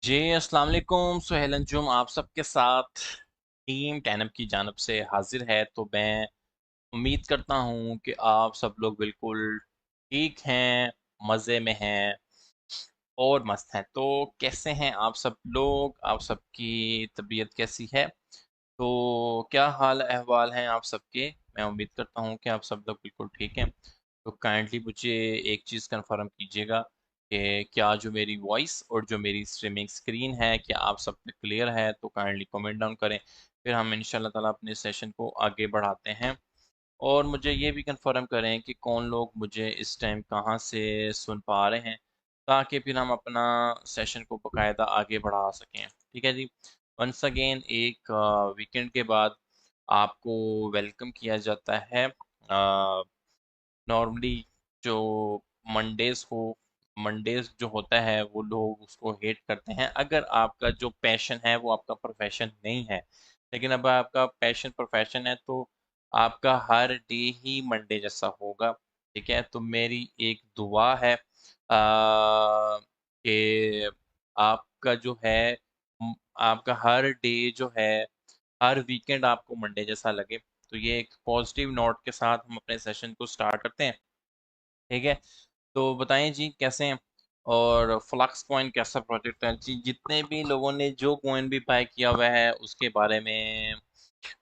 जी, अस्सलाम वालेकुम। सुहेल अंजुम आप सबके साथ टीम टैनअप की जानब से हाजिर है। तो मैं उम्मीद करता हूँ कि आप सब लोग बिल्कुल ठीक हैं, मज़े में हैं और मस्त हैं। तो कैसे हैं आप सब लोग? आप सबकी तबीयत कैसी है? तो क्या हाल अहवाल हैं आप सबके? मैं उम्मीद करता हूँ कि आप सब लोग बिल्कुल ठीक हैं। तो काइंडली मुझे एक चीज़ कंफर्म कीजिएगा कि क्या जो मेरी वॉइस और जो मेरी स्ट्रीमिंग स्क्रीन है, क्या आप सब पे क्लियर है? तो काइंडली कमेंट डाउन करें। फिर हम इंशाल्लाह ताला अपने सेशन को आगे बढ़ाते हैं। और मुझे ये भी कंफर्म करें कि कौन लोग मुझे इस टाइम कहाँ से सुन पा रहे हैं, ताकि फिर हम अपना सेशन को बाकायदा आगे बढ़ा सकें। ठीक है जी। वंस अगेन एक वीकेंड के बाद आपको वेलकम किया जाता है। नॉर्मली जो मंडेज जो होता है वो लोग उसको हेट करते हैं, अगर आपका जो पैशन है वो आपका प्रोफेशन नहीं है। लेकिन अब आपका पैशन प्रोफेशन है तो आपका हर डे ही मंडे जैसा होगा। ठीक है, तो मेरी एक दुआ है कि आपका जो है आपका हर डे जो है, हर वीकेंड आपको मंडे जैसा लगे। तो ये एक पॉजिटिव नोट के साथ हम अपने सेशन को स्टार्ट करते हैं। ठीक है, तो बताएं जी कैसे हैं? और फ्लक्स कॉइन कैसा प्रोजेक्ट है जी? जितने भी लोगों ने जो कॉइन भी बाय किया हुआ है उसके बारे में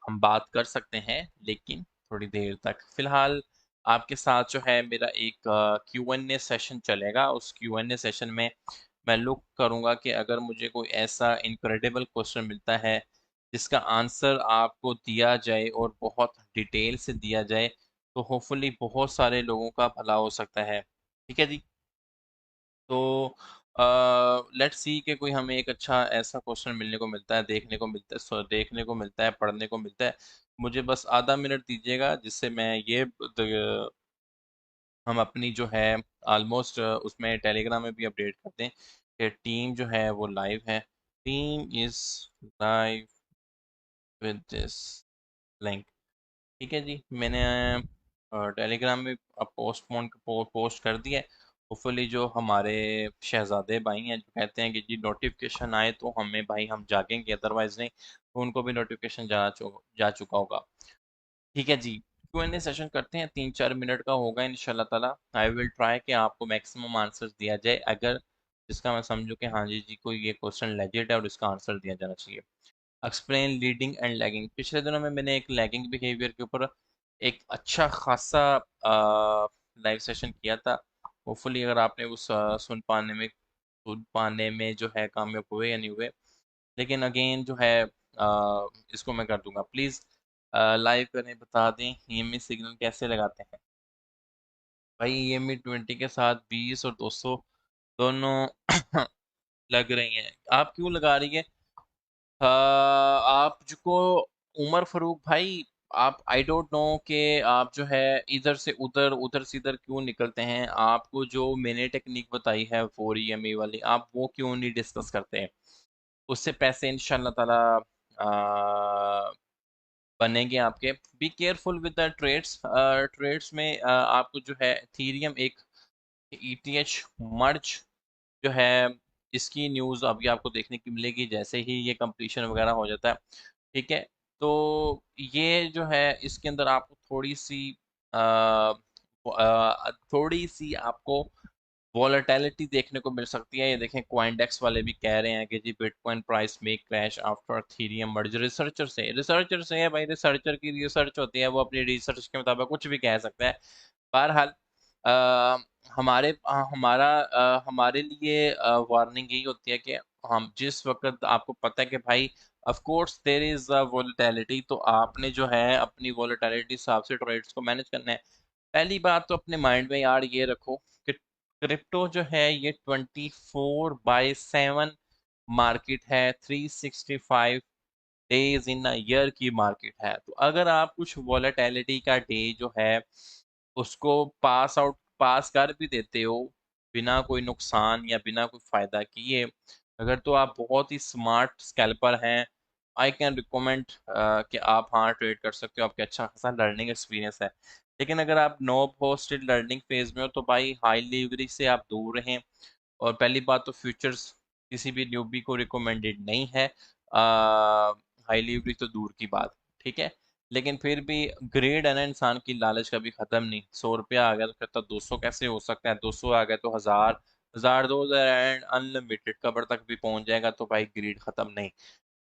हम बात कर सकते हैं, लेकिन थोड़ी देर तक। फिलहाल आपके साथ जो है मेरा एक क्यू एन ए सेशन चलेगा। उस क्यू एन ए सेशन में मैं लुक करूंगा कि अगर मुझे कोई ऐसा इनक्रेडिबल क्वेश्चन मिलता है जिसका आंसर आपको दिया जाए और बहुत डिटेल से दिया जाए, तो होपफुली बहुत सारे लोगों का भला हो सकता है। ठीक है जी। तो लेट्स सी कि कोई हमें एक अच्छा ऐसा क्वेश्चन मिलने को मिलता है, देखने को मिलता है, देखने को मिलता है, पढ़ने को मिलता है। मुझे बस आधा मिनट दीजिएगा जिससे मैं ये हम अपनी जो है ऑलमोस्ट उसमें टेलीग्राम में भी अपडेट करते हैं कि टीम जो है वो लाइव है। Team is live with this link. ठीक है जी, मैंने टेलीग्राम में अब पोस्ट कर दिया है। होपफुली जो हमारे शहजादे भाई हैं जो कहते हैं कि जी नोटिफिकेशन आए तो हमें भाई हम जागेंगे, अदरवाइज नहीं, तो उनको भी नोटिफिकेशन जा चुका होगा। ठीक है जी। क्यू एन ए सेशन करते हैं, 3-4 मिनट का होगा इंशाल्लाह ताला। आई विल ट्राई कि आपको मैक्सिमम आंसर्स दिया जाए, अगर जिसका मैं समझूं कि हाँ जी जी कोई ये क्वेश्चन लेजिट है और इसका आंसर दिया जाना चाहिए। Explain leading and lagging. पिछले दिनों में मैंने एक लैगिंग बिहेवियर के ऊपर एक अच्छा खासा लाइव सेशन किया था। होपफुली अगर आपने उस सुन पाने में जो है कामयाब हुए या नहीं हुए, लेकिन अगेन जो है इसको मैं कर दूंगा। प्लीज़ लाइव करें, बता दें ईएमई सिग्नल कैसे लगाते हैं। भाई ईएमई 20 के साथ 20 और 200 दोनों लग रही हैं। आप क्यों लगा रही है? आपको उमर फारूक भाई, आप आई डोंट नो कि आप जो है इधर से उधर उधर से इधर क्यों निकलते हैं। आपको जो मैंने टेक्निक बताई है 4 EMA वाली, आप वो क्यों नहीं डिस्कस करते हैं? उससे पैसे इंशाल्लाह ताला बनेंगे आपके। Be careful with the trades. Trades में आपको जो है एथीरियम एक ईटीएच मर्ज जो है, इसकी न्यूज़ अभी आपको देखने की मिलेगी जैसे ही ये कंप्लीशन वगैरह हो जाता है। ठीक है, तो ये जो है इसके अंदर आपको थोड़ी सी आपको वॉलेटिलिटी देखने को मिल सकती है। ये देखें क्वाइंडेक्स वाले भी कह रहे हैं कि जी बिटकॉइन प्राइस में क्रैश आफ्टर एथेरियम मर्ज। रिसर्चर से है भाई, रिसर्चर की रिसर्च होती है, वो अपनी रिसर्च के मुताबिक कुछ भी कह सकता है। बहरहाल हमारे लिए वार्निंग यही होती है कि हम जिस वक्त आपको पता है कि भाई of course there is a volatility, तो आपने जो है अपनी वोलेटिलिटी हिसाब से ट्रेड्स को मैनेज करना है। पहली बात तो अपने माइंड में यार ये रखो कि क्रिप्टो जो है ये 24/7 मार्केट है, 365 डेज इन ईयर की मार्केट है। तो अगर आप कुछ वॉलेटिलिटी का डे जो है उसको पास कर भी देते हो बिना कोई नुकसान या बिना कोई फायदा किए, अगर तो आप बहुत ही स्मार्ट स्कैल्पर हैं, आई कैन रिकमेंड कि आप हाँ ट्रेड कर सकते हो, आपके अच्छा खासा लर्निंग एक्सपीरियंस है। लेकिन अगर आप नोब हो, स्टिल लर्निंग फेज में हो, तो भाई हाई लीवरेज से आप दूर रहें। और पहली बात तो फ्यूचर्स किसी भी न्यूबी को रिकमेंडेड नहीं है। हाई लीवरेज तो दूर की बात, ठीक है। लेकिन फिर भी ग्रेड है ना, इंसान की लालच कभी खत्म नहीं। 100 रुपया आ गया तो कहता 200 कैसे हो सकता है, 200 आ गया तो 1000, 1000 2000 एंड अनलिमिटेड कबर तक भी पहुंच जाएगा, तो भाई ग्रेड खत्म नहीं।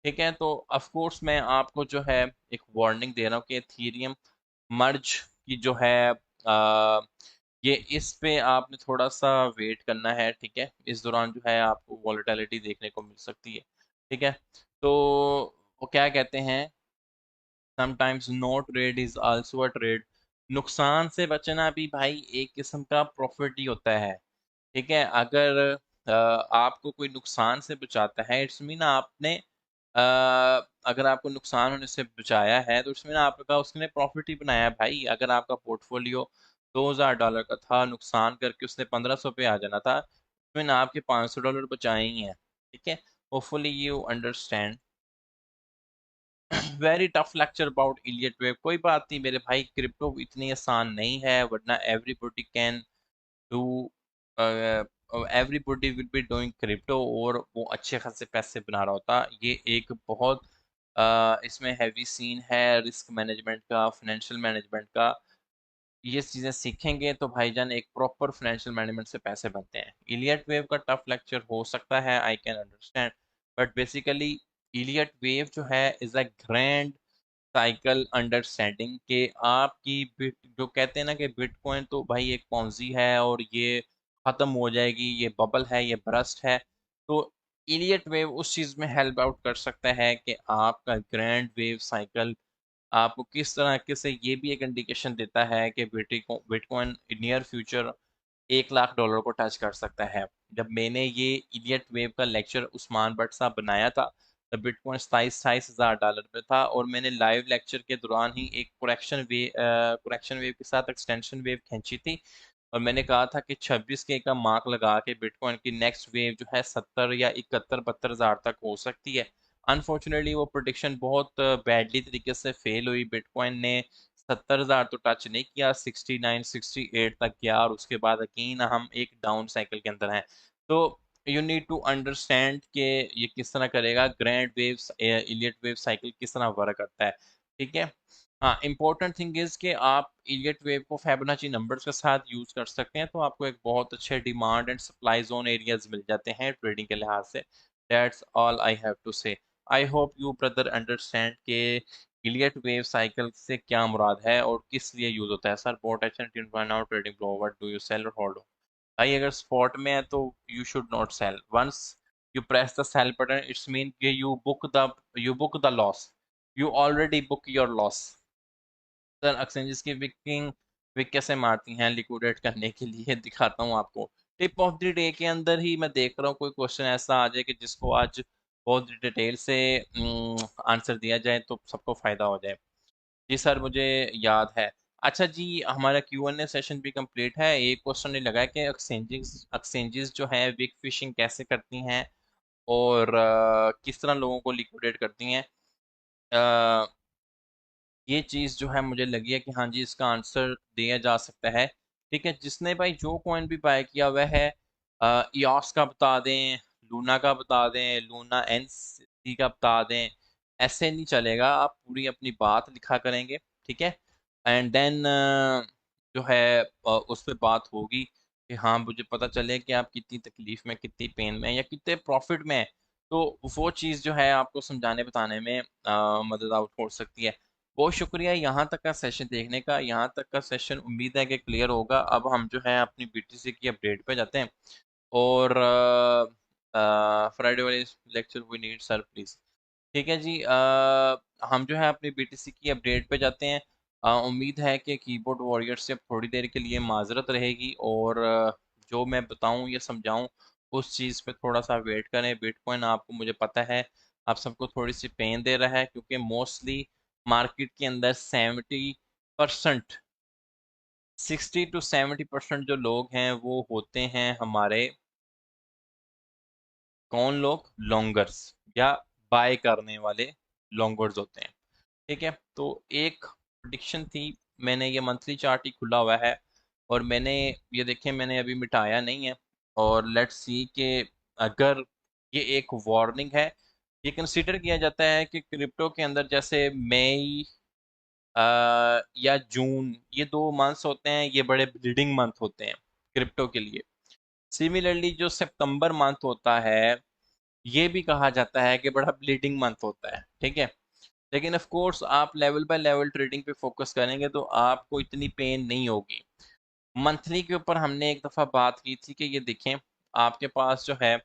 ठीक है, तो ऑफ कोर्स मैं आपको जो है एक वार्निंग दे रहा हूँ कि एथीरियम मर्ज की जो है आ, ये इस पे आपने थोड़ा सा वेट करना है, ठीक है। इस दौरान जो है आपको वॉलेटिलिटी देखने को मिल सकती है, ठीक है। तो वो क्या कहते हैं, sometimes no trade is also a trade. नुकसान से बचना भी भाई एक किस्म का प्रॉफिट ही होता है, ठीक है। अगर आपको कोई नुकसान से बचाता है, इट्स मीन आपने अ, अगर आपको नुकसान होने से बचाया है तो इट्स मीन आपका उसने प्रॉफिट ही बनाया है भाई। अगर आपका पोर्टफोलियो $2000 का था, नुकसान करके उसने 1500 पे आ जाना था, मीन आपके $500 बचाए ही हैं, ठीक है। Hopefully you understand. Very tough lecture about Elliot wave. कोई बात नहीं मेरे भाई, क्रिप्टो इतनी आसान नहीं है, वरना everybody can do, everybody will be doing crypto और वो अच्छे खासे पैसे बना रहा होता। ये एक बहुत इसमें हैवी सीन है रिस्क मैनेजमेंट का, फाइनेंशियल मैनेजमेंट का। ये चीज़ें सीखेंगे तो भाईजान एक प्रॉपर फाइनेंशियल मैनेजमेंट से पैसे बनते हैं। इलियट वेव का टफ लेक्चर हो सकता है, I can understand, but basically Elliot wave जो है is a grand cycle understanding के आपकी बिट, जो कहते हैं ना कि बिटकॉइन तो भाई एक पॉन्जी है और ये खत्म हो जाएगी, ये बबल है, ये बरस्ट है। तो इलियट वेव उस चीज में हेल्प आउट कर सकता है कि आपका ग्रैंड वेव साइकिल आपको किस तरह से, ये भी एक इंडिकेशन देता है कि बिटकॉइन नियर फ्यूचर $1 लाख को टच कर सकता है। जब मैंने ये इलियट वेव का लेक्चर उस्मान भट्ट साहब बनाया था, तब बिटकॉइन 27-28 हज़ार डॉलर पे था, और मैंने लाइव लेक्चर के दौरान ही एक कुरेक्शन वेव के साथ एक्सटेंशन वेव खींची थी, और मैंने कहा था कि 26K का मार्क लगा के बिटकॉइन की नेक्स्ट वेव जो है 70 या 71-72 हज़ार तक हो सकती है। अनफॉर्चुनेटली वो प्रोडिक्शन बहुत बैडली तरीके से फेल हुई। बिटकॉइन ने 70 हज़ार तो टच नहीं किया, 69-68 तक गया, और उसके बाद अगेन हम एक डाउन साइकिल के अंदर हैं। तो यू नीड टू अंडरस्टैंड कि ये किस तरह करेगा, grand waves Elliot wave cycle किस तरह वर्क करता है, ठीक है। हाँ, इम्पोर्टेंट थिंग इज कि आप इलियट वेव को फिबोनाची नंबर्स के साथ यूज कर सकते हैं, तो आपको एक बहुत अच्छे demand and supply zone areas मिल जाते हैं ट्रेडिंग के लिहाज से। That's all I have to say. I hope you brother understand के इलियट वेव साइकिल से क्या मुराद है और किस लिए यूज होता है। सर बहुत अच्छा trading flow, what do you sell और होल्ड? भाई अगर स्पॉट में है तो you should not sell. Once you press the sell button, it's mean कि you book the loss, you already book your loss. Sir exchanges की wick कैसे मारती हैं लिक्विडेट करने के लिए, दिखाता हूँ आपको। टिप ऑफ द डे के अंदर ही मैं देख रहा हूँ कोई क्वेश्चन ऐसा आ जाए कि जिसको आज बहुत डिटेल से आंसर दिया जाए तो सबको फायदा हो जाए। जी सर मुझे याद है। अच्छा जी, हमारा Q&A सेशन भी कंप्लीट है। एक क्वेश्चन नहीं लगा है कि एक्सचेंजेस जो है विक फिशिंग कैसे करती हैं और किस तरह लोगों को लिक्विडेट करती हैं। ये चीज़ जो है मुझे लगी है कि हाँ जी इसका आंसर दिया जा सकता है, ठीक है। जिसने भाई जो कॉइन भी बाय किया हुआ है, EOS का बता दें, लूना का बता दें, लूना NC का बता दें, ऐसे नहीं चलेगा। आप पूरी अपनी बात लिखा करेंगे, ठीक है। एंड देन जो है उस पर बात होगी कि हाँ मुझे पता चले कि आप कितनी तकलीफ में, कितनी पेन में या कितने प्रॉफिट में हैं। तो वो चीज़ जो है आपको समझाने बताने में मदद आउट हो सकती है। बहुत शुक्रिया यहाँ तक का सेशन देखने का। यहाँ तक का सेशन उम्मीद है कि क्लियर होगा। अब हम जो है अपनी BTC की अपडेट पे जाते हैं, और फ्राइडे वाले lecture we need sir please, ठीक है जी। हम जो है अपनी BTC की अपडेट पे जाते हैं। उम्मीद है कि कीबोर्ड वॉरियर से अब थोड़ी देर के लिए माजरत रहेगी, और जो मैं बताऊं या समझाऊं उस चीज़ पे थोड़ा सा वेट करें। बिटकॉइन आपको मुझे पता है आप सबको थोड़ी सी पेन दे रहा है, क्योंकि मोस्टली मार्केट के अंदर 70%, 60 to 70% जो लोग हैं वो होते हैं हमारे, कौन लोग, लॉन्गर्स या बाय करने वाले लॉन्गर्स होते हैं, ठीक है। तो एक प्रिडिक्शन थी, मैंने ये मंथली चार्ट ही खुला हुआ है और मैंने ये देखें मैंने अभी मिटाया नहीं है, और लेट्स सी कि अगर ये एक वार्निंग है। ये कंसीडर किया जाता है कि क्रिप्टो के अंदर जैसे मई या जून, ये 2 मंथ्स होते हैं, ये बड़े ब्लीडिंग मंथ होते हैं क्रिप्टो के लिए। सिमिलरली जो सितंबर मंथ होता है, ये भी कहा जाता है कि बड़ा ब्लीडिंग मंथ होता है, ठीक है। लेकिन ऑफ कोर्स आप लेवल बाय लेवल ट्रेडिंग पे फोकस करेंगे तो आपको इतनी पेन नहीं होगी। मंथली के ऊपर हमने एक दफ़ा बात की थी कि ये देखें, आपके पास जो है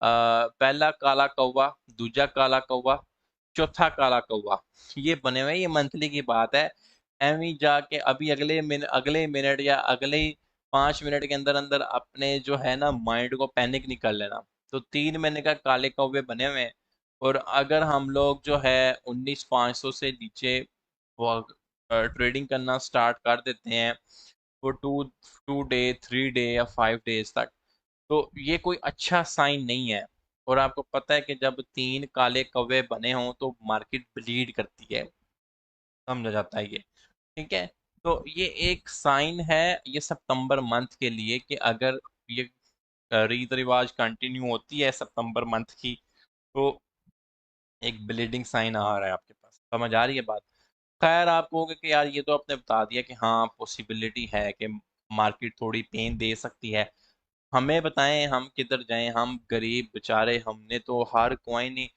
पहला काला कौवा, दूजा काला कौवा, चौथा काला कौवा, ये बने हुए हैं, ये मंथली की बात है। एवं जाके अभी अगले मिनट या अगले 5 मिनट के अंदर अंदर अपने जो है ना माइंड को पैनिक नहीं कर लेना। तो 3 महीने का काले कौवे बने हुए हैं, और अगर हम लोग जो है 19,500 से नीचे वो ट्रेडिंग करना स्टार्ट कर देते हैं, वो टू टू डे 3 डे या 5 डेज तक, तो ये कोई अच्छा साइन नहीं है। और आपको पता है कि जब 3 काले कौवे बने हों तो मार्केट ब्लीड करती है, समझा जाता है ये, ठीक है। तो ये एक साइन है ये सितंबर मंथ के लिए कि अगर ये रीत रिवाज कंटिन्यू होती है सितंबर मंथ की, तो एक ब्लीडिंग साइन आ रहा है आपके पास। समझ आ रही है बात? खैर आप कहोगे कि यार ये तो आपने बता दिया कि हाँ पॉसिबिलिटी है कि मार्केट थोड़ी पेन दे सकती है। हमें बताएं हम किधर जाएं, हम गरीब बेचारे, हमने तो हर कॉइन ही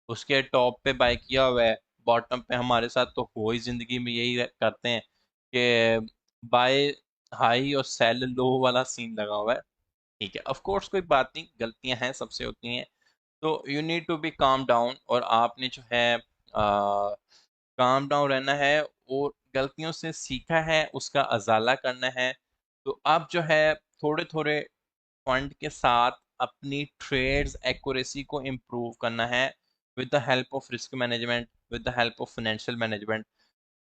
उसके टॉप पे बाय किया हुआ है, बॉटम पे हमारे साथ तो हो ही जिंदगी में यही करते हैं कि बाय हाई और सेल लो वाला सीन लगा हुआ है। ठीक है, ऑफ कोर्स कोई बात नहीं, गलतियां हैं, सबसे होती हैं। तो you need to be calm down, और आपने जो है काम डाउन रहना है, और गलतियों से सीखा है उसका अजाला करना है। तो अब जो है थोड़े थोड़े फंड के साथ अपनी ट्रेड्स एक्यूरेसी को इम्प्रूव करना है, with the help of risk management, with the help of financial management.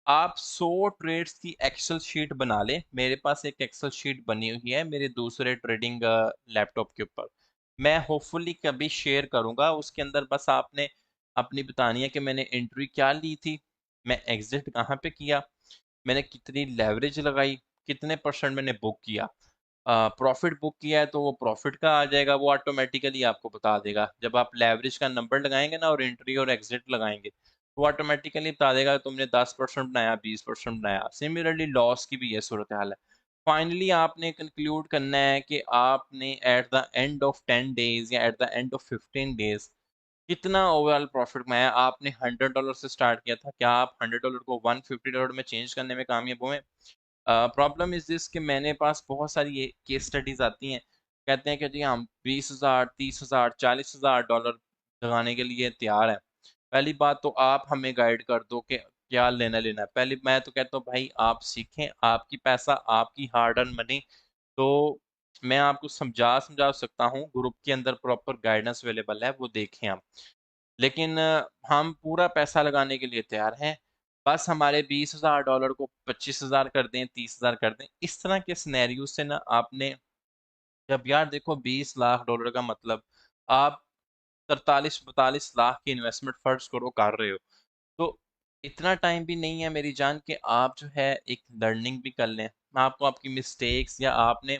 आप 100 ट्रेड्स की एक्सेल शीट बना लें। मेरे पास एक एक्सेल शीट बनी हुई है मेरे दूसरे ट्रेडिंग लैपटॉप के ऊपर, मैं होपफुली कभी शेयर करूंगा। उसके अंदर बस आपने अपनी बतानी है कि मैंने एंट्री क्या ली थी, मैं एग्जिट कहाँ पे किया, मैंने कितनी लेवरेज लगाई, कितने परसेंट मैंने बुक किया। प्रॉफिट बुक किया है तो वो प्रॉफिट का आ जाएगा, वो ऑटोमेटिकली आपको बता देगा। जब आप लेवरेज का नंबर लगाएंगे ना और एंट्री और एग्जिट लगाएंगे, वो ऑटोमेटिकली बता देगा तुमने 10% बनाया, 20% बनाया। सिमिलरली लॉस की भी ये सूरत हाल है। फाइनली आपने कंक्लूड करना है कि आपने at the end of 10 days या at the end of 15 days कितना ओवरऑल प्रॉफिट कमाया। आपने $100 से स्टार्ट किया था, क्या आप $100 को $150 में चेंज करने में कामयाब हुए? प्रॉब्लम इज दिस कि मैंने पास बहुत सारी ये केस स्टडीज आती हैं, कहते हैं कि जी हम 20,000 30,000 $40,000 लगाने के लिए तैयार हैं। पहली बात तो आप हमें गाइड कर दो कि क्या लेना लेना है। पहले मैं तो कहता हूँ भाई आप सीखें, आपकी पैसा, आपकी हार्ड अर्न मनी। तो मैं आपको समझा समझा सकता हूँ, ग्रुप के अंदर प्रॉपर गाइडेंस अवेलेबल है, वो देखें आप। लेकिन हम पूरा पैसा लगाने के लिए तैयार हैं, बस हमारे $20,000 को 25,000 कर दें, 30,000 कर दें। इस तरह के सिनेरियो से ना आपने, जब यार देखो $20 लाख का मतलब आप 43-42 लाख की इन्वेस्टमेंट फर्स्ट करो कर रहे हो, तो इतना टाइम भी नहीं है मेरी जान कि आप जो है एक लर्निंग भी कर लें। आपको आपकी मिस्टेक्स या आपने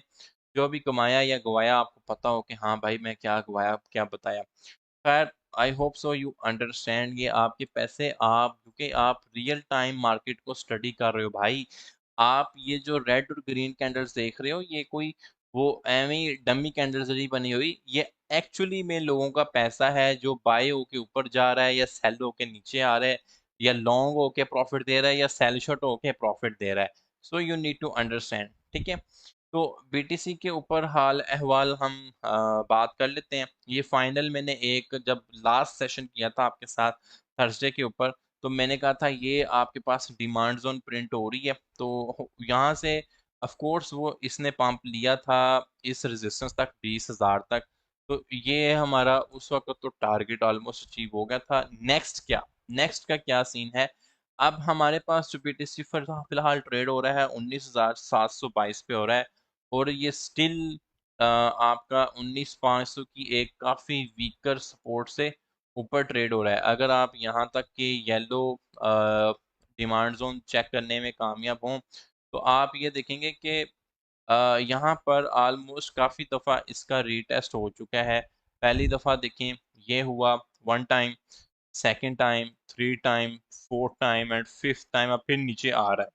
जो भी कमाया या गवाया आपको पता हो कि हाँ भाई मैं क्या गवाया क्या बताया। खैर I hope so you understand, ये आपके पैसे, आप क्योंकि आप रियल टाइम मार्केट को स्टडी कर रहे हो भाई। आप ये जो रेड और ग्रीन कैंडल्स देख रहे हो, ये कोई वो एवं डमी कैंडल्स नहीं बनी हुई, ये एक्चुअली में लोगों का पैसा है जो बाय होके ऊपर जा रहा है या सेल होके नीचे आ रहा है, या लॉन्ग होके प्रॉफिट दे रहा है या सेल शॉर्ट होके प्रॉफिट दे रहा है। So you need to understand, ठीक है। तो बीटीसी के ऊपर हाल अहवाल हम बात कर लेते हैं। ये फाइनल मैंने एक जब लास्ट सेशन किया था आपके साथ थर्सडे के ऊपर, तो मैंने कहा था ये आपके पास डिमांड जोन प्रिंट हो रही है, तो यहाँ से ऑफ कोर्स वो इसने पंप लिया था इस रेजिस्टेंस तक 20,000 तक। तो ये हमारा उस वक्त तो टारगेट ऑलमोस्ट अचीव हो गया था। नेक्स्ट क्या, नेक्स्ट का क्या सीन है? अब हमारे पास जो बीटीसी फिलहाल ट्रेड हो रहा है 19,722 पे हो रहा है, और ये स्टिल आपका 19,500 की एक काफ़ी वीकर सपोर्ट से ऊपर ट्रेड हो रहा है। अगर आप यहाँ तक कि येलो डिमांड जोन चेक करने में कामयाब हों, तो आप ये देखेंगे कि यहाँ पर ऑलमोस्ट काफ़ी दफ़ा इसका रीटेस्ट हो चुका है। पहली दफ़ा देखें ये हुआ 1 time, second time, 3 time, 4 time and 5th time अब फिर नीचे आ रहा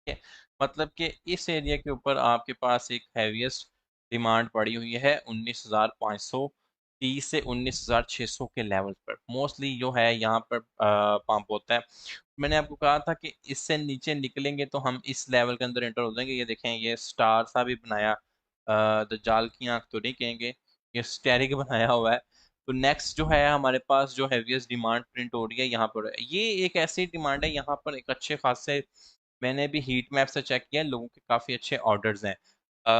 है। मतलब कि इस एरिया के ऊपर आपके पास एक हैवीएस्ट डिमांड पड़ी हुई है 19,530 से 19,600 के लेवल पर। मोस्टली जो है यहाँ पर पंप होता है। मैंने आपको कहा था कि इससे नीचे निकलेंगे तो हम इस लेवल के अंदर एंटर हो जाएंगे। ये देखें, ये स्टार सा भी बनाया, दज्जाल की आंख तो नहीं कहेंगे, ये स्टेरिक बनाया हुआ है। तो नेक्स्ट जो है हमारे पास जो हैवीएस्ट डिमांड प्रिंट हो रही है यहाँ पर, ये एक ऐसी डिमांड है यहाँ पर एक अच्छे खासे, मैंने भी हीट मैप से चेक किया, लोगों के काफ़ी अच्छे ऑर्डर्स हैं।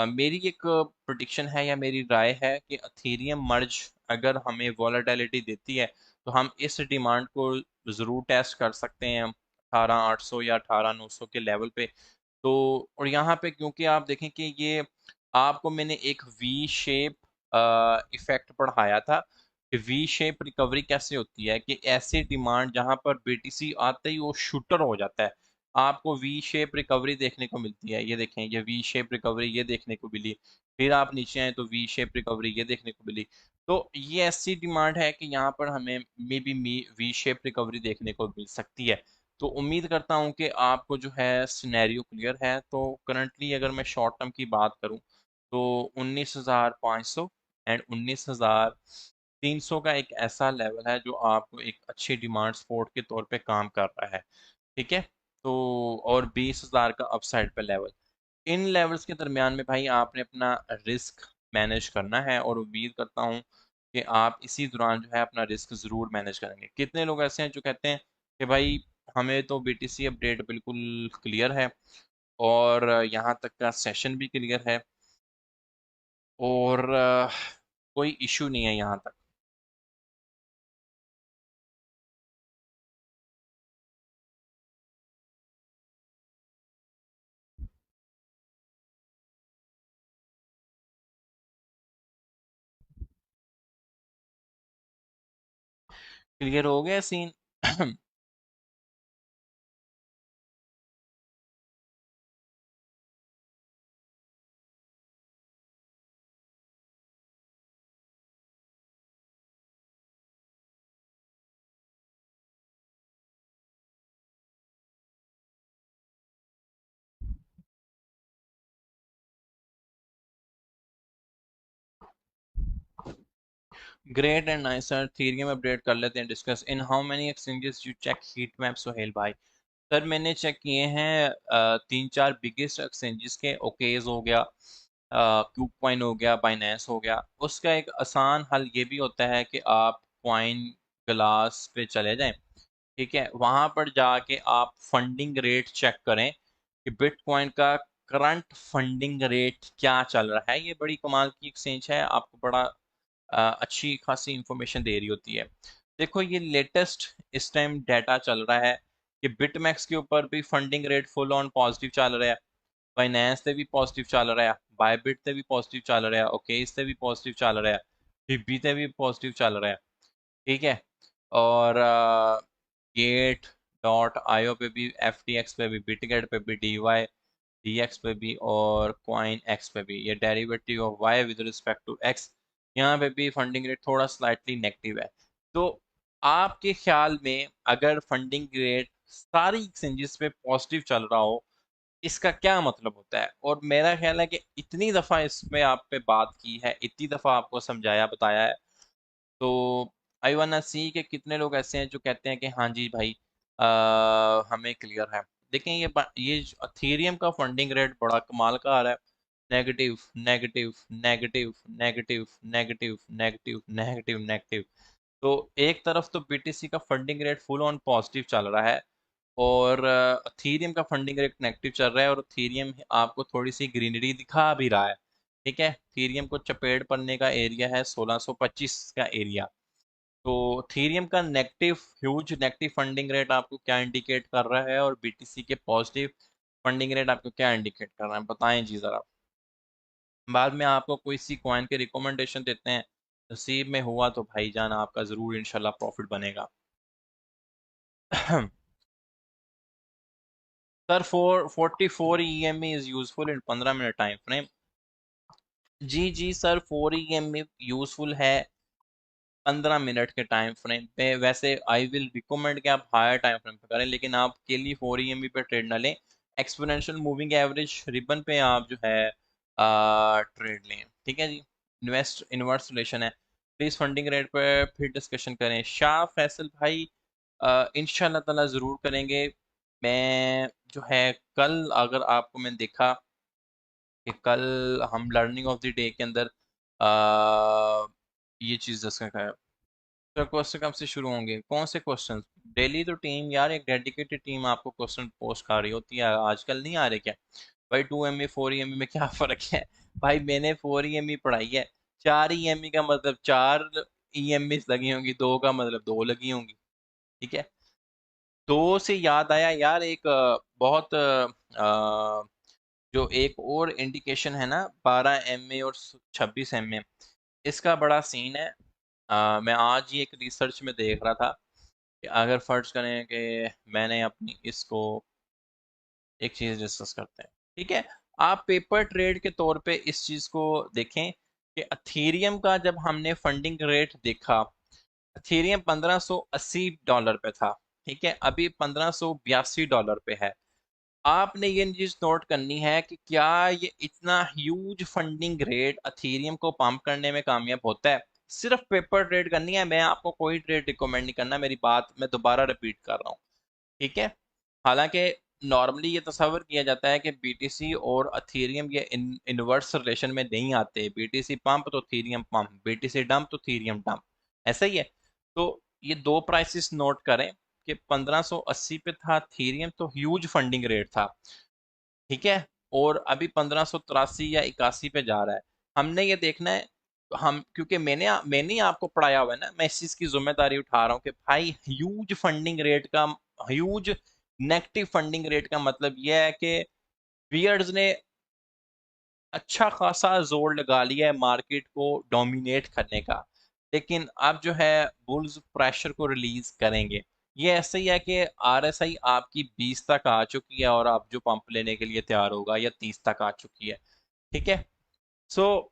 मेरी एक प्रोडिक्शन है या मेरी राय है कि अथेरियम मर्ज अगर हमें वॉलेटिलिटी देती है तो हम इस डिमांड को ज़रूर टेस्ट कर सकते हैं 18,800 या 18,900 के लेवल पे। तो और यहाँ पे क्योंकि आप देखें कि ये आपको मैंने एक वी शेप इफेक्ट पढ़ाया था कि वी शेप रिकवरी कैसे होती है, कि ऐसी डिमांड जहाँ पर बीटीसी आते ही वो शूटर हो जाता है, आपको वी शेप रिकवरी देखने को मिलती है। ये देखें, ये वी शेप रिकवरी ये देखने को मिली, फिर आप नीचे आए तो वी शेप रिकवरी ये देखने को मिली। तो ये ऐसी डिमांड है कि यहाँ पर हमें may be V shape recovery देखने को मिल सकती है। तो उम्मीद करता हूँ कि आपको जो है सिनेरियो क्लियर है। तो करंटली अगर मैं शॉर्ट टर्म की बात करूँ तो 19,500 एंड 19,300 का एक ऐसा लेवल है जो आपको एक अच्छी डिमांड सपोर्ट के तौर पे काम कर रहा है। ठीक है। तो और 20,000 का अपसाइड पे लेवल, इन लेवल्स के दरमियान में भाई आपने अपना रिस्क मैनेज करना है और उम्मीद करता हूँ कि आप इसी दौरान जो है अपना रिस्क ज़रूर मैनेज करेंगे। कितने लोग ऐसे हैं जो कहते हैं कि भाई हमें तो बीटीसी अपडेट बिल्कुल क्लियर है और यहाँ तक का सेशन भी क्लियर है और कोई इशू नहीं है यहाँ तक। क्लियर हो गया scene? Great and nice sir, Ethereum update कर लेते हैं, discuss in how many exchanges you check heat map Sohail भाई। सर मैंने चेक किए हैं 3-4 बिगेस्ट एक्सचेंजेस के, ओकेज हो गया, क्यूब कॉइन हो गया, बाइनेंस हो गया। उसका एक आसान हल ये भी होता है कि आप कॉइन ग्लास पे चले जाएं, ठीक है, वहां पर जाके आप फंडिंग रेट चेक करें कि बिटकॉइन का करंट फंडिंग रेट क्या चल रहा है। ये बड़ी कमाल की एक्सचेंज है, आपको बड़ा अच्छी खासी इंफॉर्मेशन दे रही होती है। देखो ये लेटेस्ट इस टाइम डाटा चल रहा है कि बिटमैक्स के ऊपर भी funding rate full on positive चल रहा है, फाइनेंस से भी पॉजिटिव चल रहा है, बायबिट से भी पॉजिटिव चल रहा है, ओके से भी पॉजिटिव चल रहा है, हिब्बी से भी पॉजिटिव चल रहा है। ठीक है। और गेट डॉट आईओ पे भी, एफ टी एक्स पे भी, बिटगेट पे भी, डी वाई डी एक्स पे भी और क्वाइन एक्स पे भी, ये derivative of Y with respect to X, यहाँ पे भी फंडिंग रेट थोड़ा स्लाइटली नेगेटिव है। तो आपके ख्याल में अगर फंडिंग रेट सारी एक्सचेंजेस पे पॉजिटिव चल रहा हो, इसका क्या मतलब होता है? और मेरा ख्याल है कि इतनी दफ़ा इसमें आप पे बात की है, इतनी दफ़ा आपको समझाया बताया है, तो आई वाना सी के कितने लोग ऐसे हैं जो कहते हैं कि हाँ जी भाई हमें क्लियर है। देखें ये अथेरियम का फंडिंग रेट बड़ा कमाल का आ रहा है, negative negative negative negative negative negative negative negative. तो एक तरफ तो बीटीसी का funding rate full on positive चल रहा है और अथीरियम का फंडिंग रेट नेगेटिव चल रहा है, और अथीरियम आपको थोड़ी सी ग्रीनरी दिखा भी रहा है। ठीक है, अथीरियम को चपेट पड़ने का एरिया है 1625 का एरिया। तो थीरियम का negative, huge negative funding rate आपको क्या इंडिकेट कर रहा है और बीटीसी के पॉजिटिव फंडिंग रेट आपको क्या इंडिकेट कर रहा है, बताएं जी ज़रा। बाद में आपको कोई सी कॉइन के रिकमेंडेशन देते हैं, नसीब में हुआ तो भाईजान आपका ज़रूर इंशाल्लाह प्रॉफिट बनेगा। Sir 44 EME is useful in 15 minute time frame. जी जी सर, 4 EMA यूजफुल है 15 मिनट के टाइम फ्रेम पे। वैसे आई विल रिकमेंड कि आप हायर टाइम फ्रेम पे करें, लेकिन आप के लिए 4 EMA पे ट्रेड ना लें। एक्सपोनेंशियल मूविंग एवरेज रिबन पे आप जो है ट्रेड लें, ठीक है जी। इन्वर्स रिलेशन है। प्लीज फंडिंग रेट पर फिर डिस्कशन करें शाह फैसल भाई। इंशाल्लाह ताला ज़रूर करेंगे। मैं जो है कल, अगर आपको मैं देखा कि कल हम लर्निंग ऑफ द डे के अंदर ये चीज़ डिस्कस करें। तो क्वेश्चन कब से शुरू होंगे, कौन से क्वेश्चन? डेली तो टीम यार, एक डेडिकेटेड टीम आपको क्वेश्चन पोस्ट कर रही होती है, आजकल नहीं आ रहे क्या? भाई 2 MA 4 EMA में क्या फ़र्क है? भाई मैंने 4 EMA पढ़ाई है। 4 EMA का मतलब 4 EMA लगी होंगी, 2 का मतलब 2 लगी होंगी, ठीक है। 2 से याद आया यार, एक बहुत जो एक और इंडिकेशन है ना, 12 MA और 26 MA, इसका बड़ा सीन है। मैं आज ही एक रिसर्च में देख रहा था कि अगर फर्ज करें कि मैंने अपनी इसको एक चीज़ डिस्कस करते हैं, ठीक है। आप पेपर ट्रेड के तौर पे इस चीज़ को देखें कि अथेरियम का जब हमने फंडिंग रेट देखा, अथेरियम $1580 पे था, ठीक है। अभी $1582 पे है। आपने ये चीज नोट करनी है कि क्या ये इतना ह्यूज फंडिंग रेट अथेरियम को पंप करने में कामयाब होता है? सिर्फ पेपर ट्रेड करनी है, मैं आपको कोई ट्रेड रिकमेंड नहीं करना, मेरी बात मैं दोबारा रिपीट कर रहा हूँ, ठीक है। हालांकि नॉर्मली ये तस्वर किया जाता है कि बीटीसी और अथेरियम ये इनवर्स रिलेशन में नहीं आते, बीटीसी पंप तो अथेरियम पंप, बीटीसी डंप तो अथेरियम डंप, ऐसा ही है। तो ये दो प्राइसेस नोट करें कि 1580 पे था अथेरियम, तो ह्यूज फंडिंग रेट था, ठीक है। और अभी 1583 या 81 पे जा रहा है। हमने ये देखना है, हम क्योंकि मैंने ही आपको पढ़ाया हुआ है ना, मैं इस चीज की जिम्मेदारी उठा रहा हूँ कि भाई ह्यूज फंडिंग रेट का, ह्यूज नेगेटिव फंडिंग रेट का मतलब यह है कि बियर्ड्स ने अच्छा खासा जोर लगा लिया है मार्केट को डोमिनेट करने का, लेकिन अब जो है बुल्स प्रेशर को रिलीज करेंगे। ये ऐसा ही है कि RSI आपकी 20 तक आ चुकी है और आप जो पंप लेने के लिए तैयार होगा, या 30 तक आ चुकी है, ठीक है। So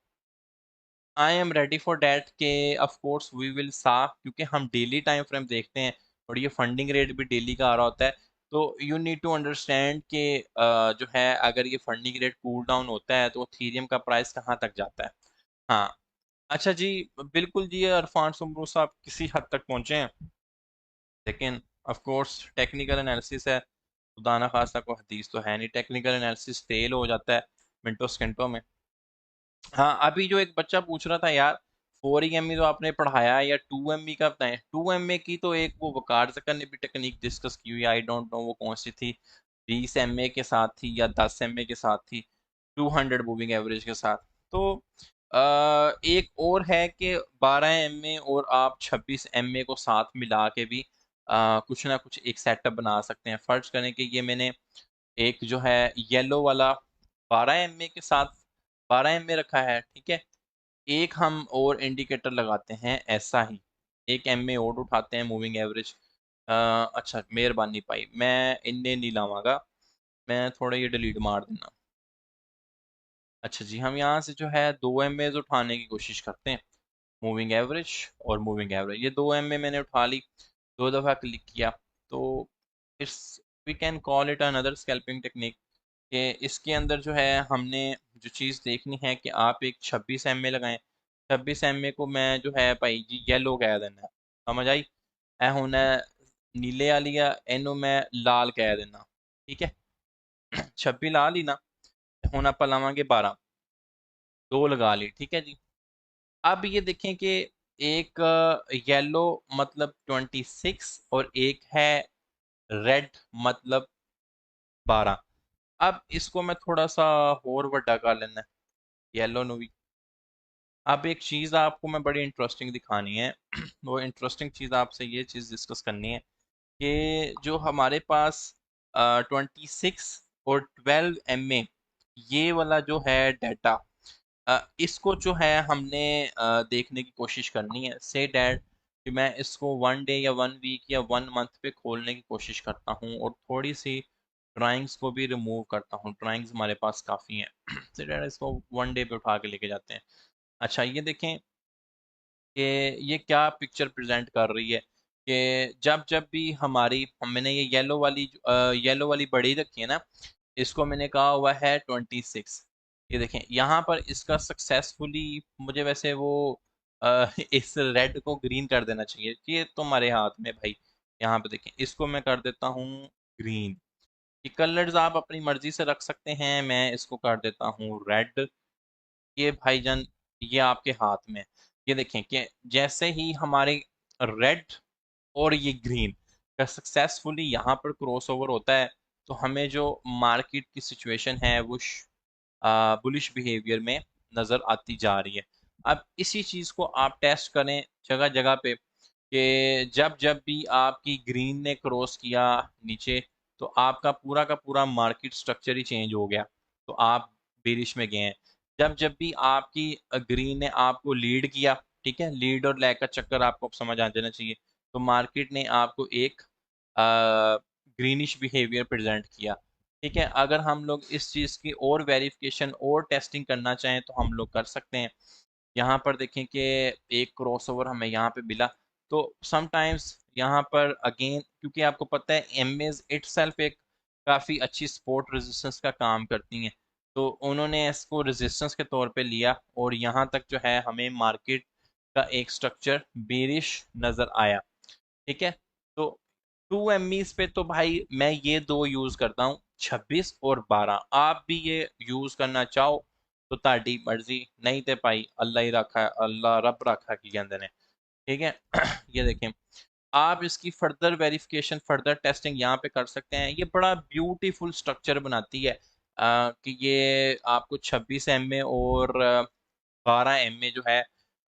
I am ready for that के of course we will see, क्योंकि हम डेली टाइम फ्रेम देखते हैं और ये फंडिंग रेट भी डेली का आ रहा होता है। तो यू नीड टू अंडरस्टैंड कि जो है अगर ये फंडिंग रेट कूल डाउन होता है तो थीरियम का प्राइस कहाँ तक जाता है। हाँ, अच्छा जी, बिल्कुल जी, अरफान सुमरू साहब किसी हद तक पहुंचे हैं, लेकिन ऑफ कोर्स टेक्निकल एनालिसिस है, खुदा ना खास्ता को हदीस तो है नहीं, टेक्निकल एनालिसिस फेल हो जाता है मिनटों सेकंडों में। हाँ, अभी जो एक बच्चा पूछ रहा था यार, 4 EME तो आपने पढ़ाया है, या 2 ME का बताएं। 2 MA की तो एक वो वकार जकर ने भी टेक्निक डिस्कस की हुई, आई डोंट नो वो कौन सी थी, 20 MA के साथ थी या 10 MA के साथ थी, 200 मूविंग एवरेज के साथ। तो एक और है कि 12 MA और आप 26 MA को साथ मिला के भी कुछ ना कुछ एक सेटअप बना सकते हैं। फर्ज करें कि ये मैंने एक जो है येलो वाला 12 MA के साथ 12 MA रखा है, ठीक है। एक हम और इंडिकेटर लगाते हैं ऐसा ही, एक MA और उठाते हैं मूविंग एवरेज। अच्छा मेहरबानी भाई, मैं इन्ने नहीं लावांगा, मैं थोड़ा ये डिलीट मार देना। अच्छा जी, हम यहाँ से जो है 2 MA उठाने की कोशिश करते हैं, मूविंग एवरेज और मूविंग एवरेज, ये 2 MA मैंने उठा ली, 2 दफ़ा क्लिक किया। तो it's, we can call it another scalping technique, कि इसके अंदर जो है हमने जो चीज़ देखनी है कि आप एक 26 MA लगाएं। 26 MA को मैं जो है भाई जी येलो कह देना, समझ आई? ए होना नीले वाली या एनू मैं लाल कह देना, ठीक है। 26 ला ली ना, ਹੁਣ ਆਪਾਂ ਲਾਵਾਂਗੇ 12, 2 लगा ली, ठीक है जी। अब ये देखें कि एक येलो मतलब 26 और एक है रेड मतलब 12। अब इसको मैं थोड़ा सा और बड़ा कर लेना, येलो नो भी। अब एक चीज़ आपको मैं बड़ी इंटरेस्टिंग दिखानी है वो इंटरेस्टिंग चीज़ आपसे ये चीज़ डिस्कस करनी है कि जो हमारे पास 26 और 12 MA ये वाला जो है डाटा, इसको जो है हमने देखने की कोशिश करनी है। से डैट कि मैं इसको 1 डे या 1 वीक या 1 मंथ पे खोलने की कोशिश करता हूँ और थोड़ी सी ड्राइंग्स को भी रिमूव करता हूँ, ड्राइंग्स हमारे पास काफ़ी हैं। तो इसको वन डे पे उठा के लेके जाते हैं। अच्छा ये देखें कि ये क्या पिक्चर प्रेजेंट कर रही है कि जब जब भी हमारी मैंने ये येलो वाली बड़ी रखी है ना, इसको मैंने कहा हुआ है 26। ये देखें यहाँ पर इसका सक्सेसफुली, मुझे वैसे वो इस रेड को ग्रीन कर देना चाहिए कि ये तुम्हारे हाथ में भाई। यहाँ पे देखें, इसको मैं कर देता हूँ ग्रीन। ये कलर्स आप अपनी मर्जी से रख सकते हैं, मैं इसको कर देता हूँ रेड। ये भाईजान ये आपके हाथ में। ये देखें कि जैसे ही हमारे रेड और ये ग्रीन का सक्सेसफुली यहाँ पर क्रॉस ओवर होता है, तो हमें जो मार्केट की सिचुएशन है वो बुलिश बिहेवियर में नज़र आती जा रही है। अब इसी चीज़ को आप टेस्ट करें जगह जगह पे कि जब जब भी आपकी ग्रीन ने क्रॉस किया नीचे, तो आपका पूरा का पूरा मार्केट स्ट्रक्चर ही चेंज हो गया, तो आप बेरिश में गए हैं। जब जब भी आपकी ग्रीन ने आपको लीड किया, ठीक है, लीड और लैग का चक्कर आपको अब समझ आ जाना चाहिए, तो मार्केट ने आपको एक ग्रीनिश बिहेवियर प्रेजेंट किया। ठीक है, अगर हम लोग इस चीज़ की और वेरिफिकेशन और टेस्टिंग करना चाहें तो हम लोग कर सकते हैं। यहाँ पर देखें कि एक क्रॉसओवर हमें यहाँ पे मिला, तो समटाइम्स यहाँ पर अगेन, क्योंकि आपको पता है एमएज इटसेल्फ एक काफ़ी अच्छी सपोर्ट रेजिस्टेंस का काम करती हैं, तो उन्होंने इसको रेजिस्टेंस के तौर पे लिया और यहाँ तक जो है हमें मार्केट का एक स्ट्रक्चर बेरिश नज़र आया। ठीक है, तो 2 एमईज पे तो भाई मैं ये दो यूज करता हूँ, 26 और 12। आप भी ये यूज करना चाहो तो ताड़ी मर्जी, नहीं ते भाई अल्लाह ही रखा है, अल्लाह रब रखा की कहते हैं। ठीक है। ये देखें, आप इसकी फर्दर वेरिफिकेशन, फर्दर टेस्टिंग यहाँ पे कर सकते हैं। ये बड़ा ब्यूटीफुल स्ट्रक्चर बनाती है कि ये आपको 26 एम ए और 12 एम ए जो है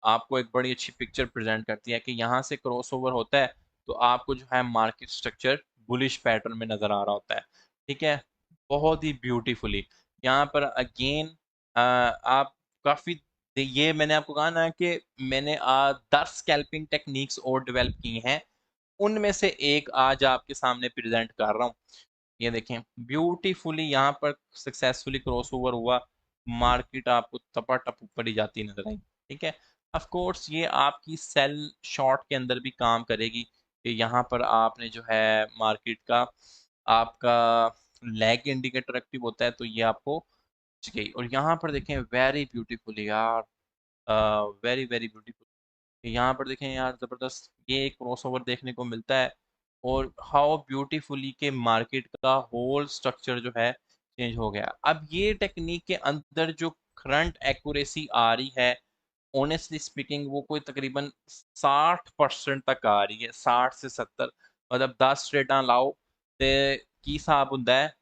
आपको एक बड़ी अच्छी पिक्चर प्रेजेंट करती है कि यहाँ से क्रॉस ओवर होता है, तो आपको जो है मार्केट स्ट्रक्चर बुलिश पैटर्न में नज़र आ रहा होता है। ठीक है, बहुत ही ब्यूटीफुली यहाँ पर अगेन आप काफ़ी, ये मैंने आपको कहा ना कि मैंने 10 स्कैल्पिंग टेक्निक्स और डेवलप की हैं, उनमें से एक आज आपके सामने प्रेजेंट कर रहा हूँ। ये देखें ब्यूटीफुली यहाँ पर सक्सेसफुली क्रॉस ओवर हुआ, मार्केट आपको टपाटप ऊपर ही जाती नजर आई। ठीक है, ऑफ कोर्स ये आपकी सेल शॉर्ट के अंदर भी काम करेगी कि यहाँ पर आपने जो है मार्केट का आपका लैग इंडिकेटर एक्टिव होता है, तो ये आपको गई। और यहाँ पर देखें वेरी ब्यूटीफुली यार, वेरी वेरी ब्यूटीफुल, यहाँ पर देखें यार जबरदस्त ये एक क्रॉसओवर देखने को मिलता है। और हाउ ब्यूटीफुली के मार्केट का होल स्ट्रक्चर जो है चेंज हो गया। अब ये टेक्निक के अंदर जो करंट एक्यूरेसी आ रही है, ऑनेस्टली स्पीकिंग वो कोई तकरीबन 60% तक आ रही है, 60 से 70। मतलब 10 स्ट्रेटा लाओ ते की हिसाब होता है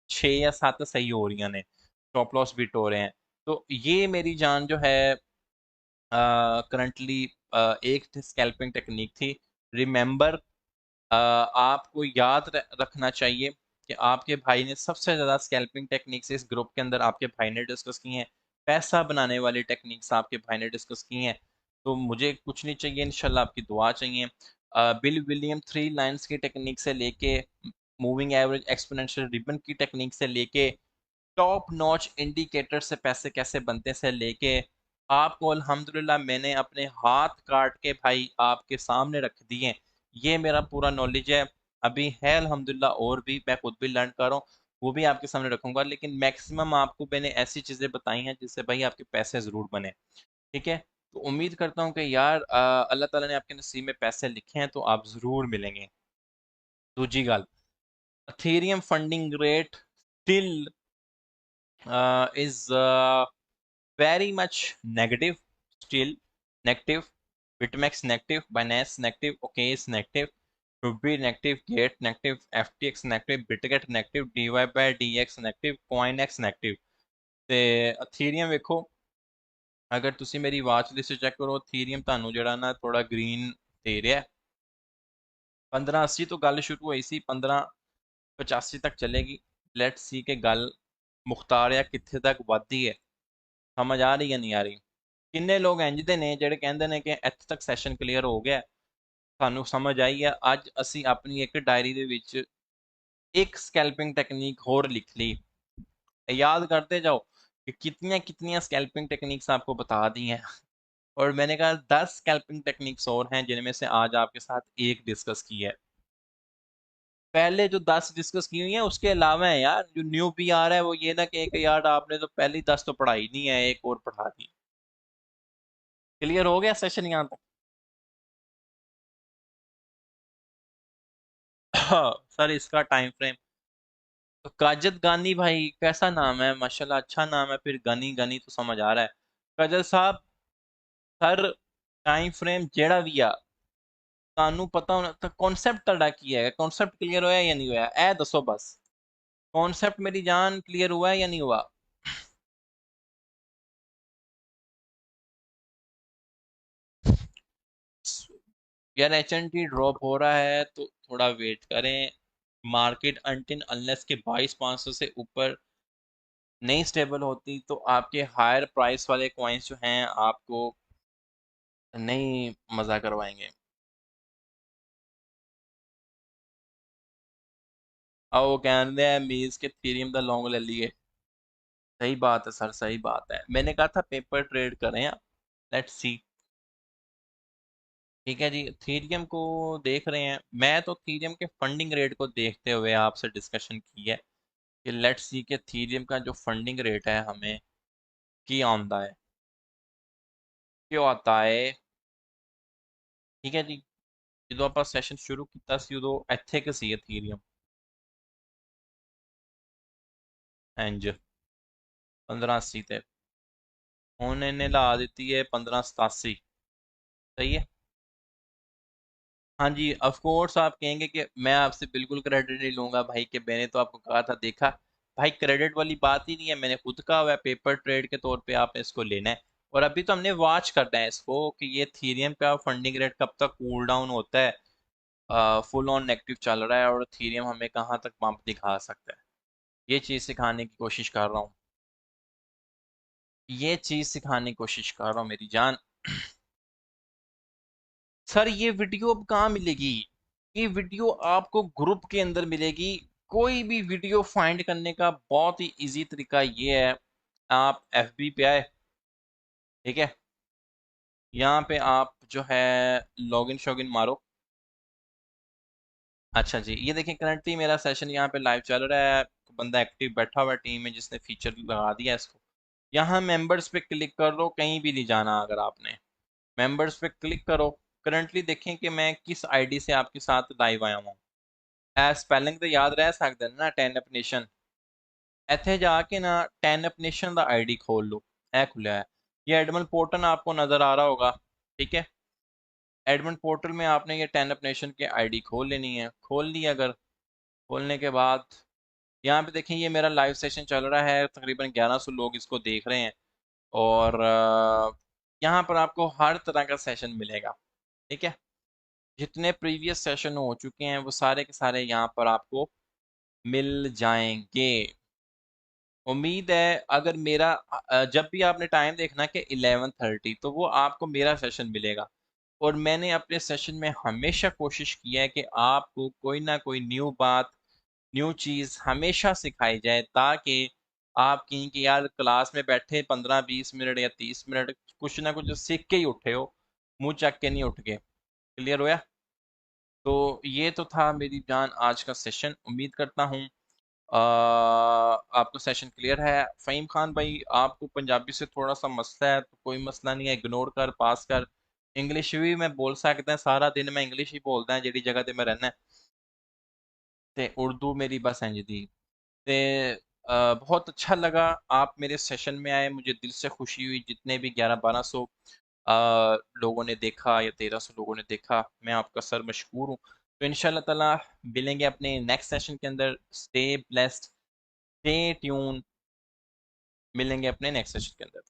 6 या 7 सही हो रही ने, स्टॉप लॉस बीट हो रहे हैं। तो ये मेरी जान जो है करंटली एक स्कैल्पिंग टेक्निक थी। रिमेंबर, आपको याद रखना चाहिए कि आपके भाई ने सबसे ज़्यादा स्कैल्पिंग टेक्निक्स इस ग्रुप के अंदर आपके भाई ने डिस्कस की हैं, पैसा बनाने वाली टेक्निक्स आपके भाई ने डिस्कस की हैं। तो मुझे कुछ नहीं चाहिए, इंशाल्लाह आपकी दुआ चाहिए। बिल विलियम 3 लाइन्स की टेक्निक से लेके मूविंग एवरेज एक्सपोनेंशियल रिबन की टेक्निक से लेके टॉप नॉच इंडिकेटर से पैसे कैसे बनते से लेके आपको अल्हम्दुलिल्लाह मैंने अपने हाथ काट के भाई आपके सामने रख दिए। ये मेरा पूरा नॉलेज है, अभी है अल्हम्दुलिल्लाह, और भी मैं खुद भी लर्न कर रहा हूँ, वो भी आपके सामने रखूंगा। लेकिन मैक्सिमम आपको मैंने ऐसी चीज़ें बताई हैं जिससे भाई आपके पैसे ज़रूर बने। ठीक है, तो उम्मीद करता हूँ कि यार अल्लाह ताला ने आपके नसीब में पैसे लिखे हैं तो आप ज़रूर मिलेंगे। दूजी गल, Ethereum funding rate still is very much negative, still negative. Bitmax negative, Binance negative, OKX negative, Ruby negative, Gate negative, FTX negative, Bitget negative, DY by DX negative, CoinX negative। ਤੇ ਅਥੀਰੀਅਮ ਵੇਖੋ, ਅਗਰ ਤੁਸੀਂ ਮੇਰੀ ਵਾਚ ਲਿਸਟ ਚੈੱਕ ਕਰੋ, ਅਥੀਰੀਅਮ ਤੁਹਾਨੂੰ ਜਿਹੜਾ ਨਾ ਥੋੜਾ ਗ੍ਰੀਨ ਦੇ ਰਿਹਾ। 1580 ਤੋਂ ਗੱਲ ਸ਼ੁਰੂ ਹੋਈ ਸੀ, 1585 ਤੱਕ ਚਲੇਗੀ। ਲੈਟਸ ਸੀ ਕਿ ਗੱਲ ਮੁਖਤਾਰ ਆ ਕਿੱਥੇ ਤੱਕ ਵੱਧਦੀ ਹੈ, ਸਮਝ ਆ ਰਹੀ ਹੈ ਨਹੀਂ ਆ ਰਹੀ। ਕਿੰਨੇ ਲੋਕ ਇੰਜਦੇ ਨੇ ਜਿਹੜੇ ਕਹਿੰਦੇ ਨੇ ਕਿ ਇੱਥੇ ਤੱਕ ਸੈਸ਼ਨ ਕਲੀਅਰ ਹੋ ਗਿਆ, ਸਾਨੂੰ ਸਮਝ ਆਈ ਹੈ। ਅੱਜ ਅਸੀਂ ਆਪਣੀ ਇੱਕ ਡਾਇਰੀ ਦੇ ਵਿੱਚ एक स्कैल्पिंग टेक्निक और लिख ली, याद करते जाओ कि कितनी कितनी स्कैल्पिंग टेक्निक्स आपको बता दी हैं। और मैंने कहा 10 स्कैल्पिंग टेक्निक्स और हैं जिनमें से आज आपके साथ एक डिस्कस की है। पहले जो 10 डिस्कस की हुई है उसके अलावा है यार, जो न्यू पी आ रहा है वो ये ना कि यार आपने तो पहली 10 तो पढ़ाई नहीं है, एक और पढ़ा दी। क्लियर हो गया सेशन यहाँ तक? सर इसका टाइम फ्रेम तो काजत गानी भाई, कैसा नाम है, माशाल्लाह अच्छा नाम है, फिर गनी गनी तो समझ आ रहा है। काजल साहब, सर टाइम फ्रेम जेड़ा भी आ ਤੁਹਾਨੂੰ पता होना तो कॉन्सेप्ट ਤੁਹਾਡਾ ਕੀ है, कॉन्सेप्ट क्लियर होया या नहीं होया, ए दसो बस। कॉन्सेप्ट मेरी जान क्लियर हुआ है या नहीं हुआ? यार एचएनटी ड्रॉप हो रहा है तो थोड़ा वेट करें। मार्केट अनटिल अनलेस के 22,500 से ऊपर नहीं स्टेबल होती तो आपके हायर प्राइस वाले कॉइन्स जो हैं आपको नहीं मजा करवाएंगे। और वो कहते हैं मीज के थीरियम दा लॉन्ग ले लिए। सही बात है सर, सही बात है, मैंने कहा था पेपर ट्रेड करें आप। Let's see. ठीक है जी, थीरियम को देख रहे हैं, मैं तो थीरियम के फंडिंग रेट को देखते हुए आपसे डिस्कशन की है कि लेट्स सी के थीरियम का जो फंडिंग रेट है हमें की आंदा है, क्यों आता है। ठीक है जी, जो आप सैशन शुरू किया सी उदो ਇੱਥੇ ਕਿ ਸੀ ethereum ਇੰਜ 1580 ਤੇ ਹੁਣ ਇਹਨੇ ਲਾ ਦਿੱਤੀ है 1587। सही है। हाँ जी, ऑफ कोर्स आप कहेंगे कि मैं आपसे बिल्कुल क्रेडिट नहीं लूंगा भाई, कि मैंने तो आपको कहा था, देखा भाई क्रेडिट वाली बात ही नहीं है, मैंने खुद कहा हुआ है पेपर ट्रेड के तौर पे आपने इसको लेना है। और अभी तो हमने वॉच करना है इसको कि ये थीरियम का फंडिंग रेट कब तक कूल डाउन होता है, फुल ऑन नेगेटिव चल रहा है और थीरियम हमें कहाँ तक पंप दिखा सकता है। ये चीज़ सिखाने की कोशिश कर रहा हूँ, ये चीज़ सिखाने की कोशिश कर रहा हूँ मेरी जान। सर ये वीडियो अब कहाँ मिलेगी? ये वीडियो आपको ग्रुप के अंदर मिलेगी। कोई भी वीडियो फाइंड करने का बहुत ही इजी तरीका ये है, आप एफबी पे आए, ठीक है, यहाँ पे आप जो है लॉगिन शॉगिन मारो। अच्छा जी, ये देखिए करंटली मेरा सेशन यहाँ पे लाइव चल रहा है, बंदा एक्टिव बैठा हुआ है टीम में जिसने फीचर लगा दिया है इसको। यहाँ मेंबर्स पे क्लिक कर लो, कहीं भी नहीं जाना, अगर आपने मेंबर्स पे क्लिक करो, करंटली देखें कि मैं किस आईडी से आपके साथ लाइव आया हूँ। स्पेलिंग तो याद रह सकते हैं ना, 10 नेशन, ਇੱਥੇ जाके ना 10 नेशन का आईडी खोल लो। ए खुला है, ये एडमिन पोर्टल आपको नजर आ रहा होगा, ठीक है। एडमिन पोर्टल में आपने ये 10 नेशन की आईडी खोल लेनी है, खोल ली अगर, खोलने के बाद यहाँ पे देखें ये मेरा लाइव सेशन चल रहा है, तकरीबन 1100 लोग इसको देख रहे हैं। और यहाँ पर आपको हर तरह का सेशन मिलेगा, ठीक है। जितने प्रीवियस सेशन हो चुके हैं वो सारे के सारे यहाँ पर आपको मिल जाएंगे। उम्मीद है अगर मेरा जब भी आपने टाइम देखना कि 11:30 तो वो आपको मेरा सेशन मिलेगा। और मैंने अपने सेशन में हमेशा कोशिश की है कि आपको कोई ना कोई न्यू बात, न्यू चीज़ हमेशा सिखाई जाए, ताकि आप कहीं कि यार क्लास में बैठे 15-20 मिनट या 30 मिनट कुछ ना कुछ सीख के ही उठे हो, मुंह चक के नहीं उठ गए। क्लियर होया? तो ये तो था मेरी जान आज का सेशन, उम्मीद करता हूँ आपको सेशन क्लियर है। फ़हीम खान भाई, आपको पंजाबी से थोड़ा सा मसला है तो कोई मसला नहीं है, इग्नोर कर, पास कर। इंग्लिश भी मैं बोल सकता है, सारा दिन मैं इंग्लिश ही बोलता है जेडी जगह ते मैं रहना है, ते उर्दू मेरी बस इंज दी। ते बहुत अच्छा लगा आप मेरे सेशन में आए, मुझे दिल से खुशी हुई। जितने भी 1100-1200 लोगों ने देखा या 1300 लोगों ने देखा, मैं आपका सर मशहूर हूँ। तो इंशाल्लाह ताला मिलेंगे अपने नेक्स्ट सेशन के अंदर। स्टे ब्लेस्ड, स्टे ट्यून, मिलेंगे अपने नेक्स्ट सेशन के अंदर।